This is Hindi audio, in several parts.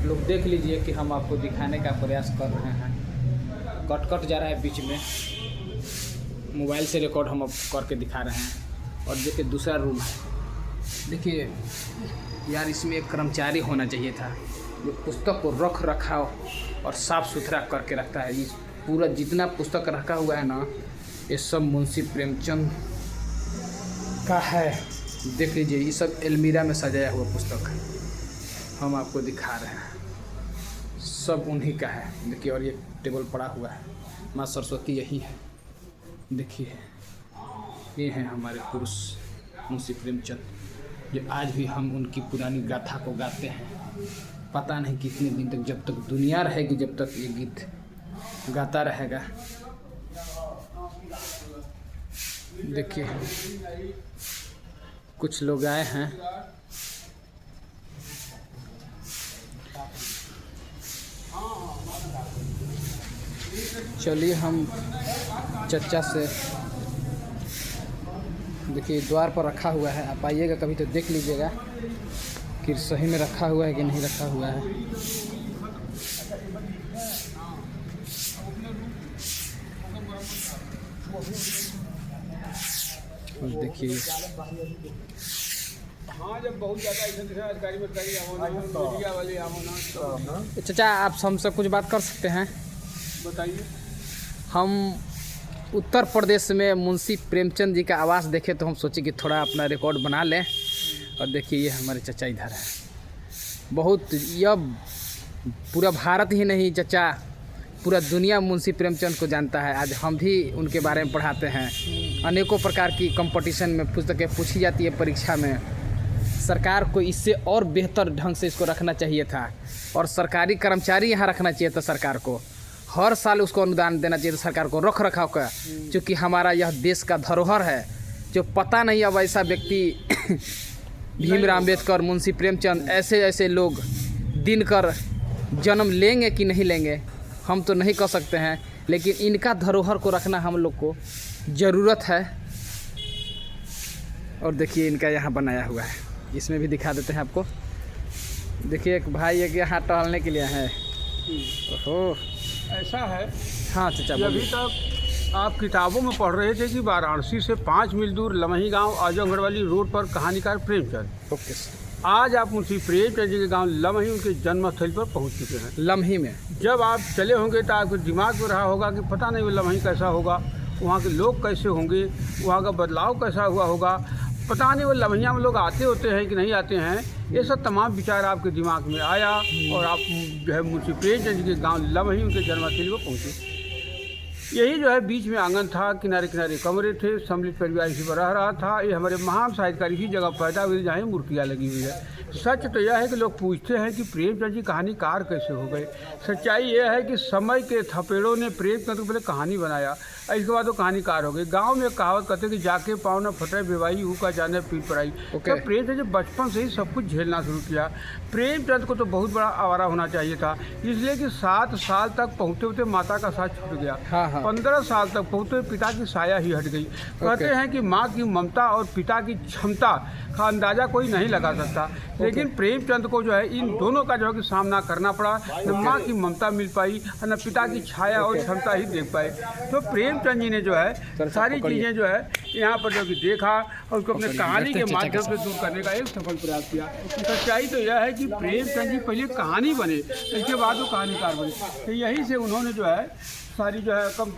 लोग देख लीजिए कि हम आपको दिखाने का प्रयास कर रहे हैं। कट जा रहा है बीच में, मोबाइल से रिकॉर्ड हम अब करके दिखा रहे हैं। और देखिए दूसरा रूम है। देखिए यार, इसमें एक कर्मचारी होना चाहिए था जो पुस्तक को रख रखाव और साफ़ सुथरा करके रखता है। इस पूरा जितना पुस्तक रखा हुआ है ना, ये सब मुंशी प्रेमचंद का है। देख लीजिए, ये सब अलमीरा में सजाया हुआ पुस्तक है, हम आपको दिखा रहे हैं। सब उन्हीं का है। देखिए, और ये टेबल पड़ा हुआ है, माँ सरस्वती यही है। देखिए, ये हैं हमारे पुरुष मुंशी प्रेमचंद, जो आज भी हम उनकी पुरानी गाथा को गाते हैं। पता नहीं कितने दिन तक, जब तक दुनिया रहेगी, जब तक ये गीत गाता रहेगा। देखिए, कुछ लोग आए हैं। चलिए हम चचा से, देखिए द्वार पर रखा हुआ है, आप आइएगा कभी तो देख लीजिएगा कि सही में रखा हुआ है कि नहीं रखा हुआ है। और देखिए, जब बहुत ज़्यादा चचा आप हमसे कुछ बात कर सकते हैं? बताइए। हम उत्तर प्रदेश में मुंशी प्रेमचंद जी का आवास देखे तो हम सोचे कि थोड़ा अपना रिकॉर्ड बना लें। और देखिए, ये हमारे चचा इधर है। बहुत, यह पूरा भारत ही नहीं चचा, पूरा दुनिया मुंशी प्रेमचंद को जानता है। आज हम भी उनके बारे में पढ़ाते हैं। अनेकों प्रकार की कंपटीशन में पुस्तकें पूछी जाती है परीक्षा में। सरकार को इससे और बेहतर ढंग से इसको रखना चाहिए था, और सरकारी कर्मचारी यहाँ रखना चाहिए था। सरकार को हर साल उसको अनुदान देना चाहिए था, सरकार को रख रखाव का, क्योंकि हमारा यह देश का धरोहर है। जो पता नहीं अब ऐसा व्यक्ति भीमराव अम्बेडकर, मुंशी प्रेमचंद, ऐसे ऐसे लोग दिनकर जन्म लेंगे कि नहीं लेंगे हम तो नहीं कह सकते हैं, लेकिन इनका धरोहर को रखना हम लोग को ज़रूरत है। और देखिए, इनका यहाँ बनाया हुआ है, इसमें भी दिखा देते हैं आपको। देखिए, एक भाई एक यहाँ टहलने के लिए है। ओहो, ऐसा है। हाँ चाचा, अभी तक आप किताबों में पढ़ रहे थे कि वाराणसी से 5 मील दूर लमही गांव आजमगढ़ वाली रोड पर कहानीकार प्रेमचंद। Okay sir. आज आप मुंशी प्रेमचंद जी के गांव लमही उनके जन्मस्थल पर पहुंच चुके हैं। लम्ही में जब आप चले होंगे तो आपके दिमाग में रहा होगा कि पता नहीं वो लमही कैसा होगा, वहाँ के लोग कैसे होंगे, वहाँ का बदलाव कैसा हुआ होगा, पता नहीं वो लम्हिया में लोग आते होते हैं कि नहीं आते हैं। ये सब तमाम विचार आपके दिमाग में आया और आप जो है मुंशी प्रेमचंद जी के गांव लमही उनके जन्मस्थली पर पहुँचे। यही जो है बीच में आंगन था, किनारे किनारे कमरे थे, सम्मिलित परिवार इसी पर रह रहा था। ये हमारे महान साहित्यकार इसी जगह पैदा हुए जहाँ मूर्तियाँ लगी हुई है। सच तो यह है कि लोग पूछते हैं कि प्रेमचंद जी कहानीकार कैसे हो गए। सच्चाई यह है कि समय के थपेड़ों ने प्रेमचंद को पहले कहानी बनाया, इसके बाद वो कहानीकार हो गए। गांव में कहावत कहते कि जाके पाँव न फटे बेवाई हु का जाने पीठ पर आई। तो प्रेमचंद जी बचपन से ही सब कुछ झेलना शुरू किया। प्रेमचंद को तो बहुत बड़ा आवारा होना चाहिए था, इसलिए कि 7 साल तक पहुँचते होते माता का साथ छूट गया। 15 साल तक पहुँचते पिता की साया ही हट गई। कहते हैं कि माँ की ममता और पिता की क्षमता का अंदाज़ा कोई नहीं लगा सकता, लेकिन प्रेमचंद को जो है इन दोनों का जो है कि सामना करना पड़ा। न माँ की ममता मिल पाई और न पिता की छाया और क्षमता ही देख पाए। तो प्रेमचंद जी ने जो है सारी चीज़ें जो है यहाँ पर जो कि देखा और उसको अपने कहानी के माध्यम से दूर करने का एक सफल प्रयास किया। सच्चाई तो यह है कि प्रेमचंद जी पहले कहानी बने, इसके बाद वो कहानीकार बने। तो यहीं से उन्होंने जो है सारी जो है कम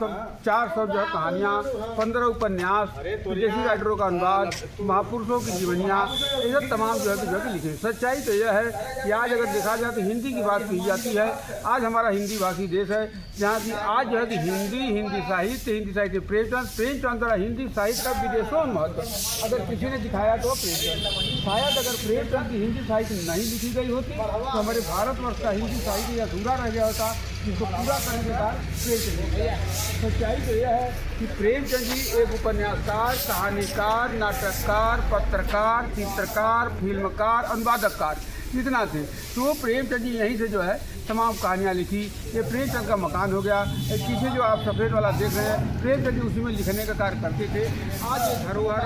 400 जो है कहानियाँ, 15 उपन्यास, विदेशी राइटरों का अनुवाद, महापुरुषों की जीवनियाँ, ये सब तमाम जो है लिखे। सच्चाई तो यह है कि आज अगर देखा जाए तो हिंदी की बात की जाती है। आज हमारा हिंदी भाषी देश है, जहाँ की आज जो है कि हिंदी साहित्य प्रेमचंद द्वारा हिंदी साहित्य का विदेशों में महत्व अगर किसी ने दिखाया तो प्रेमचंद। शायद अगर प्रेमचंद की हिंदी साहित्य नहीं लिखी गई होती तो हमारे भारतवर्ष का हिंदी साहित्य अधूरा रह गया होता, जिसको पूरा करने के बाद प्रेमचंद। सच्चाई तो यह है कि प्रेमचंद जी एक उपन्यासकार, कहानीकार, नाटककार, पत्रकार, चित्रकार, फिल्मकार, अनुवादककार, जितना थे। तो वो प्रेमचंद जी यहीं से जो है तमाम कहानियाँ लिखी। ये प्रेमचंद का मकान हो गया। एक पीछे जो आप सफ़ेद वाला देख रहे हैं, प्रेमचंद जी उसी में लिखने का कार्य करते थे। आज ये धरोहर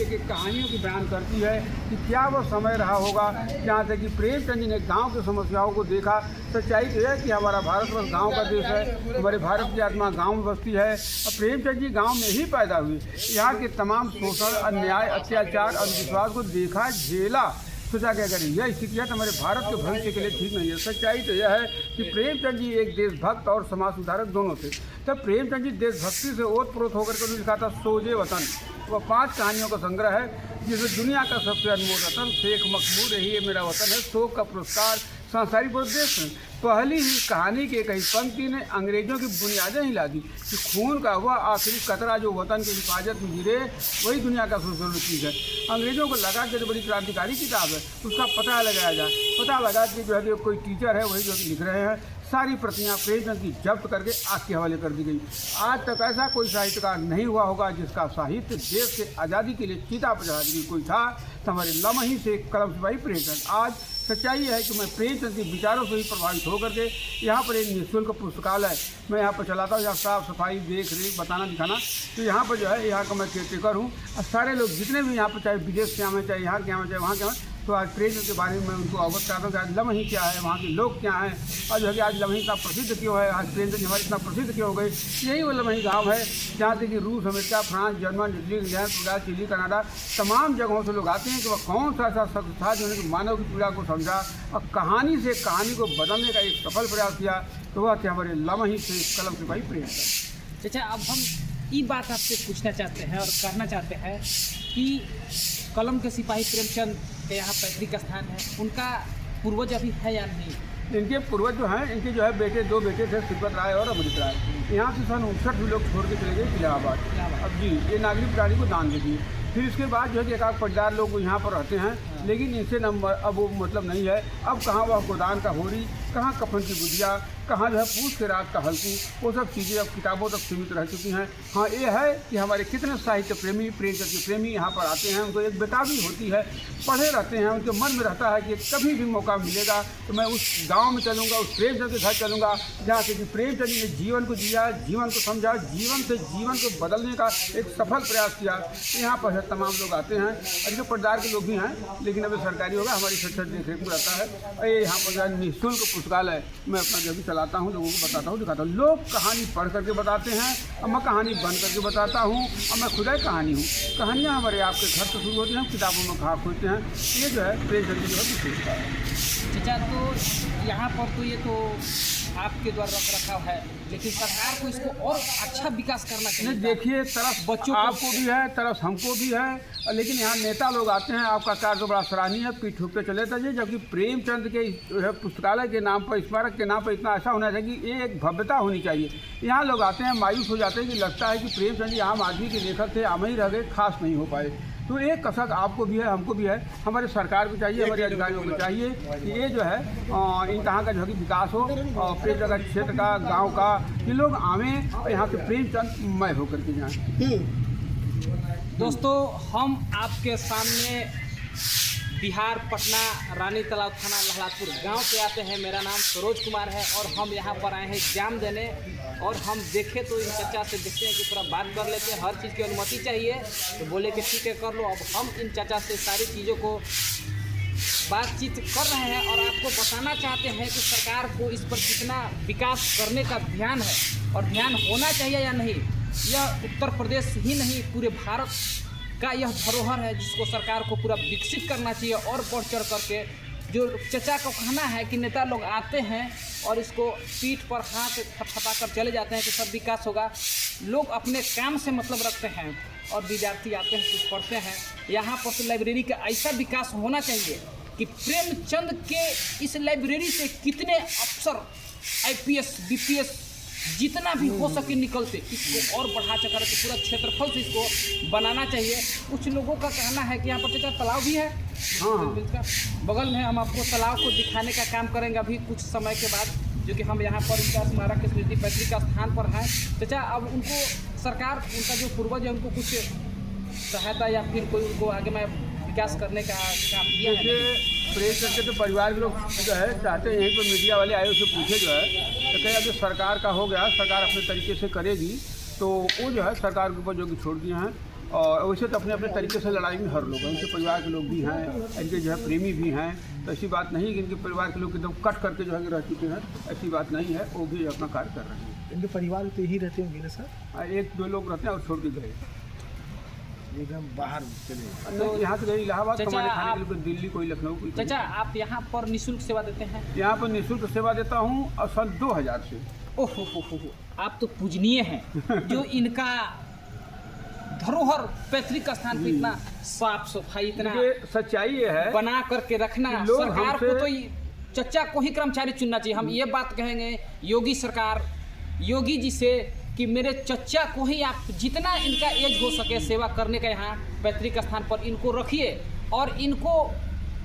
एक कहानियों की बयान करती है कि क्या वो समय रहा होगा जहाँ से कि प्रेमचंद जी ने गाँव की समस्याओं को देखा। सच्चाई तो है कि हमारा भारतवर्ष गाँव का देश है, हमारे भारत की आत्मा गाँव में बसती है। और प्रेमचंद जी गाँव में ही पैदा हुए। यहाँ के तमाम शोषण, अन्याय, अत्याचार, अंधविश्वास को देखा, झेला। सोचा कि अगर यह स्थिति है तो हमारे भारत के भविष्य के लिए ठीक नहीं है। सच्चाई तो यह है कि प्रेमचंद जी एक देशभक्त और समाज सुधारक दोनों थे। तब प्रेमचंद जी देशभक्ति से ओतप्रोत होकर के लिखा था सोजे वतन। वह 5 कहानियों का संग्रह है जिसमें दुनिया का सबसे अनमोल रतन शेख मखमूद यही ये मेरा वतन है, शोक का पुरस्कार, सांसारिक उद्देश्य। पहली ही कहानी की कई पंक्ति ने अंग्रेजों की बुनियादें हिला दी कि खून का वह आखिरी कतरा जो वतन की हिफाजत में गिरे वही दुनिया का सबसे चीज़ है। अंग्रेजों को लगा कि बड़ी क्रांतिकारी किताब है, उसका पता लगाया जाए। पता लगा कि जो है जो कोई टीचर है वही जो लिख रहे हैं। सारी प्रतियां प्रेमचंद की जब्त करके आग के हवाले कर दी गई। आज तक ऐसा कोई साहित्यकार नहीं हुआ होगा जिसका साहित्य देश के आज़ादी के लिए चिता पर चढ़ा दी गई। कोई था तो हमारे लम्हे से कलम सिपाही प्रेमचंद। आज सच्चाई है कि मैं प्रेमचंद के विचारों से ही प्रभावित होकर के यहाँ पर एक निःशुल्क पुस्तकालय मैं यहाँ पर चलाता हूँ। यहाँ साफ़ सफाई, देख रेख, बताना दिखाना। तो यहाँ पर जो है यहाँ का मैं केयरटेकर हूँ। और सारे लोग जितने भी यहाँ पर चाहे विदेश के आए, चाहे यहाँ के आए, चाहे वहाँ के आए, तो आज प्रेमचंद के बारे में मैं उनको अवगत कराता हूँ कि आज लम्हे क्या है, वहाँ के लोग क्या हैं, और जो है कि आज लम्हे इतना प्रसिद्ध क्यों है, आज प्रेमचंद जी हमारे इतना प्रसिद्ध क्यों हो गए। यही वो लम्हे गाँव है जहाँ से कि रूस, America, France, German, Italy, England, पुर्तगाल, चिली, कनाडा तमाम जगहों से लोग आते हैं कि वह कौन सा ऐसा शख्स था जिन्होंने मानव की पीड़ा को समझा और कहानी से कहानी को बदलने का एक सफल प्रयास किया। तो वह थे हमारे लम्हे से कलम सिपाही प्रेमचंद। चाचा, अब हम ये बात आपसे पूछना चाहते हैं और करना चाहते हैं कि कलम के सिपाही प्रेमचंद के यहाँ पैतृक स्थान है, उनका पूर्वज अभी है या नहीं? इनके पूर्वज जो हैं, इनके जो है बेटे, 2 बेटे थे, तिब्बत राय और अमृत राय। यहाँ से सन 59 में लोग छोड़ के चले गए इलाहाबाद। अब जी ये नागरिक प्राणी को दान दे दिए। फिर इसके बाद जो है कि एक आध पटदार लोग यहाँ पर रहते हैं, लेकिन इनसे अब वो मतलब नहीं है। अब कहाँ वह गोदान का होरी, कहाँ कफन की गुजिया, कहाँ जो है पूछ के रात का हल्कू, वो सब चीज़ें अब किताबों तक सीमित रह चुकी हैं। हाँ ये है कि हमारे कितने साहित्य प्रेमी, प्रेमचंद के प्रेमी यहाँ पर आते हैं, उनको एक बेताबी होती है, पढ़े रहते हैं, उनके मन में रहता है कि कभी भी मौका मिलेगा तो मैं उस गाँव में चलूँगा, उस प्रेमचंद के घर चलूँगा जहाँ से कि प्रेमचंद जी ने जीवन को जिया, जीवन को समझा, जीवन से जीवन को बदलने का एक सफल प्रयास किया। यहाँ पर तमाम लोग आते हैं और जो पटदार के लोग भी हैं, लेकिन अभी सरकारी होगा, हमारी स्वच्छ देख रेख में रहता है। और ये यहाँ पर जो है निःशुल्क पुस्तकालय मैं अपना जो भी चलाता हूँ, लोगों को बताता हूँ, दिखाता हूँ। लोग कहानी पढ़ करके बताते हैं और मैं कहानी बन करके बताता हूँ और मैं खुदा कहानी हूँ। कहानियाँ हमारे आपके घर से शुरू होती हैं, किताबों में कहाँ खोलते हैं। ये जो है प्रेमचंद जी जो है विशेषता है। चाचा, तो यहाँ पर तो ये तो आपके द्वारा रख रखाव है, लेकिन सरकार को इसको और अच्छा विकास करना चाहिए। नहीं देखिए, तरफ बच्चों आपको भी है, तरफ हमको भी है, लेकिन यहाँ नेता लोग आते हैं। आपका कार्य तो बड़ा सराहनीय है, पीठ ठोक के चले था। जबकि प्रेमचंद के पुस्तकालय के नाम पर, स्मारक के नाम पर इतना ऐसा होना चाहिए कि ये एक भव्यता होनी चाहिए। यहाँ लोग आते हैं, मायूस हो जाते हैं कि लगता है कि प्रेमचंद जी आम आदमी के लेखक थे, आम ही रह गए, खास नहीं हो पाए। तो एक कसक आपको भी है, हमको भी है, हमारे सरकार को चाहिए, हमारे अधिकारियों को चाहिए कि ये जो है इन तरह का जो है विकास हो, और प्रेमचंद क्षेत्र का, गांव का, ये लोग आवें और यहाँ से प्रेमचंद मय होकर के जाएँ। दोस्तों, हम आपके सामने बिहार, पटना, रानी तालाब थाना, लहलादपुर गांव से आते हैं। मेरा नाम सरोज कुमार है और हम यहाँ पर आए हैं एग्जाम देने। और हम देखें तो इन चाचा से देखते हैं कि थोड़ा बात कर लेते हैं। हर चीज़ की अनुमति चाहिए तो बोले कि ठीक है कर लो। अब हम इन चाचा से सारी चीज़ों को बातचीत कर रहे हैं और आपको बताना चाहते हैं कि सरकार को इस पर कितना विकास करने का ध्यान है और ध्यान होना चाहिए या नहीं। यह उत्तर प्रदेश ही नहीं, पूरे भारत का यह धरोहर है जिसको सरकार को पूरा विकसित करना चाहिए और बढ़ चढ़ करके। जो चचा को कहना है कि नेता लोग आते हैं और इसको पीठ पर हाथ थपथपा कर चले जाते हैं कि सब विकास होगा। लोग अपने काम से मतलब रखते हैं और विद्यार्थी आते हैं, कुछ पढ़ते हैं। यहाँ पर तो लाइब्रेरी का ऐसा विकास होना चाहिए कि प्रेमचंद के इस लाइब्रेरी से कितने अफसर, IPS, BPS जितना भी हो सके निकलते, इसको और बढ़ा चढ़ा के पूरा क्षेत्रफल से इसको बनाना चाहिए। कुछ लोगों का कहना है कि यहाँ पर चाचा तालाब भी है, बगल में। हम आपको तालाब को दिखाने का काम करेंगे अभी कुछ समय के बाद, जो कि हम यहाँ पर उनका स्मारक के स्मृति पैतृक का स्थान पर हैं। चाचा, अब उनको सरकार, उनका जो पूर्वज है, उनको कुछ सहायता या फिर कोई उनको आगे में विकास करने का काम किया है? देखिए प्रेस करके तो परिवार के लोग जो है चाहते हैं, यहीं पर मीडिया वाले आए उससे पूछे जो है तो कहे अभी सरकार का हो गया, सरकार अपने तरीके से करेगी, तो वो जो है सरकार के ऊपर जो कि छोड़ दिए हैं। और वैसे तो अपने अपने तरीके से लड़ाई में हर लोग हैं, उनके परिवार के लोग भी हैं, इनके जो है प्रेमी भी हैं, तो ऐसी बात नहीं है कि इनके परिवार के लोग एकदम कट करके जो है रह चुके हैं, ऐसी बात नहीं है, वो भी अपना कार्य कर रहे हैं। इनके परिवार तो यही रहते होंगे ना सर? एक दो लोग रहते हैं और छोड़ के गए, एकदम बाहर चले। तो यहाँ से गए इलाहाबाद चाचा, कमाने खाने के लिए, दिल्ली कोई लखनऊ कोई। चाचा आप यहाँ पर निःशुल्क सेवा देते हैं? यहाँ पर निःशुल्क सेवा देता हूँ और सन 2000 से। ओहो हो, आप तो पूजनीय हैं जो इनका धरोहर पैतृक स्थान पे इतना साफ सफाई, इतना ये सच्चाई ये है बना करके रखना। लोग सरकार को हमसे- तो चचा को ही कर्मचारी चुनना चाहिए। हम ये बात कहेंगे योगी सरकार, योगी जी से कि मेरे चचा को ही आप जितना इनका एज हो सके सेवा करने का यहाँ पैतृक स्थान पर इनको रखिए और इनको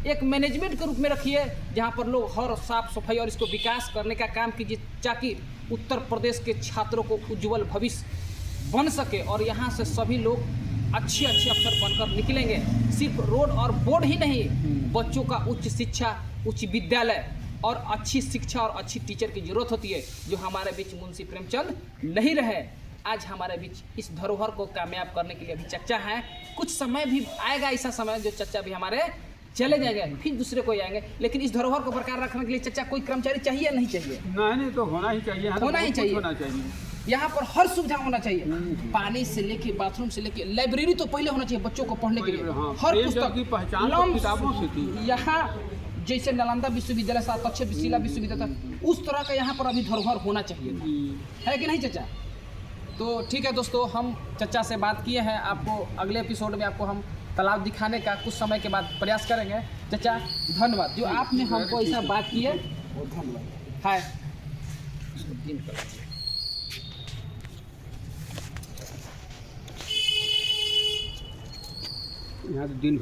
एक मैनेजमेंट के रूप में रखिए जहाँ पर लोग हर साफ सफाई और इसको विकास करने का काम कीजिए ताकि उत्तर प्रदेश के छात्रों को उज्जवल भविष्य बन सके और यहाँ से सभी लोग अच्छे अच्छे अफसर बनकर निकलेंगे। सिर्फ रोड और बोर्ड ही नहीं, बच्चों का उच्च शिक्षा, उच्च विद्यालय और अच्छी शिक्षा और अच्छी टीचर की जरूरत होती है, जो हमारे बीच मुंशी प्रेमचंद नहीं रहे। आज हमारे बीच इस धरोहर को कामयाब करने के लिए अभी चचा हैं। कुछ समय भी आएगा, ऐसा समय जो चचा भी हमारे चले जाएंगे, फिर दूसरे कोई आएंगे, लेकिन इस धरोहर को बरकरार रखने के लिए चचा कोई कर्मचारी चाहिए या नहीं चाहिए? नहीं तो होना ही चाहिए, यहाँ तो होना ही बहुत कुछ चाहिए। होना चाहिए। यहाँ पर हर सुविधा होना चाहिए, पानी से लेके बाथरूम से लेके लाइब्रेरी तो पहले होना चाहिए बच्चों को पढ़ने के लिए। हाँ, हर प्रेमचंद पुस्तक की पहचान तो लम्ब किताबों से थी। यहाँ जैसे नालंदा विश्वविद्यालय, सातक्षर शिला विश्वविद्यालय था, उस तरह का यहाँ पर अभी धरोहर होना चाहिए, है कि नहीं चचा? तो ठीक है दोस्तों, हम चचा से बात किए हैं। आपको अगले एपिसोड में आपको हम तालाब दिखाने का कुछ समय के बाद प्रयास करेंगे। चचा धन्यवाद जो आपने हमको ऐसा बात की है, बहुत धन्यवाद। हाय यहाँ तो दिन भर